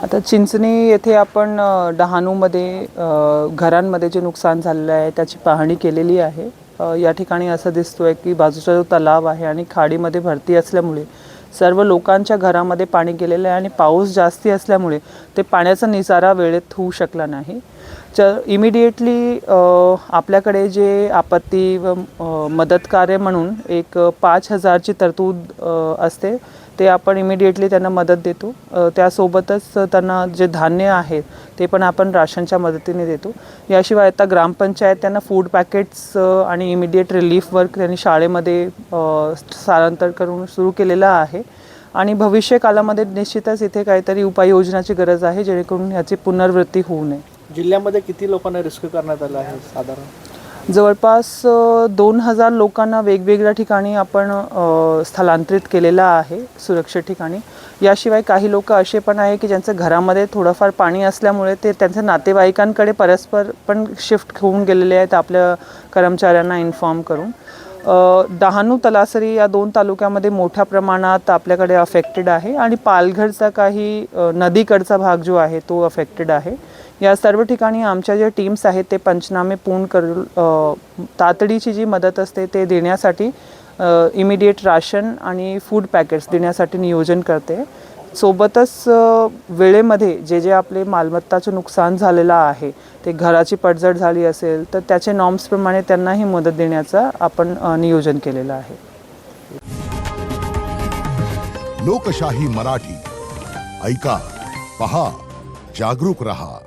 आता चिंचणी येथे आपण डहाणूमध्ये घरांमध्ये जे नुकसान झालेलं आहे त्याची पाहणी केलेली आहे। या ठिकाणी असं दिसतोय की बाजूचा जो तलाव आहे आणि खाडीमध्ये भरती असल्यामुळे सर्व लोकांच्या घरामध्ये पाणी गेलेलं आहे आणि पाऊस जास्ती असल्यामुळे ते पाण्याचा निसारा वेळेत होऊ शकला नाही। इमिडिएटली आपल्याकडे जे आपत्ती व मदत कार्य म्हणून एक 5,000 ची तरतूद असते, ते आपण इमिडिएटली त्यांना मदत देतो। त्यासोबतच त्यांना जे धान्य आहे ते पण आपण राशनच्या मदतीने देतो। याशिवाय आता ग्रामपंचायत त्यांना फूड पॅकेट्स आणि इमिडिएट रिलीफ वर्क त्यांनी शाळेमध्ये स्थलांतर करून सुरू केलेला आहे आणि भविष्य कालामध्ये निश्चितच इथे काहीतरी उपाययोजनाची गरज आहे जेणेकरून याची पुनरावृत्ती होऊ नये। जिल्ह्यामध्ये किती लोकांना रेस्क्यू करण्यात आलं आहे साधारण? जवळपास 2,000 लोकांना वेगवेगळ्या ठिकाणी आपण स्थलांतरित केलेलं आहे सुरक्षित ठिकाणी। याशिवाय काही लोक असे पण आहे की ज्यांच्या घरामध्ये थोडंफार पाणी असल्यामुळे ते त्यांच्या नातेवाईकांकडे परस्पर पण शिफ्ट होऊन गेलेले आहेत आपल्या कर्मचाऱ्यांना इन्फॉर्म करून। डहाणू तलासरी या 2 तालुक्यामध्ये मोठ्या प्रमाणात आपल्याकडे अफेक्टेड आहे आणि पालघरचा काही नदीकडचा भाग जो आहे तो अफेक्टेड आहे। या सर्व ठिकाणी आमच्या जे टीम्स आहेत ते पंचनामे पूर्ण करून तातडीची जी मदत असते ते देण्यासाठी इमिडिएट राशन आणि फूड पॅकेट्स देण्यासाठी नियोजन करते। सोबतच वेळेमध्ये जे जे आपले मालमत्ताचं नुकसान झालेलं आहे, ते घराची पडझड झाली असेल तर त्याचे नॉर्म्सप्रमाणे त्यांनाही मदत देण्याचा आपण नियोजन केलेलं आहे। लोकशाही मराठी ऐका, पहा, जागरूक रहा।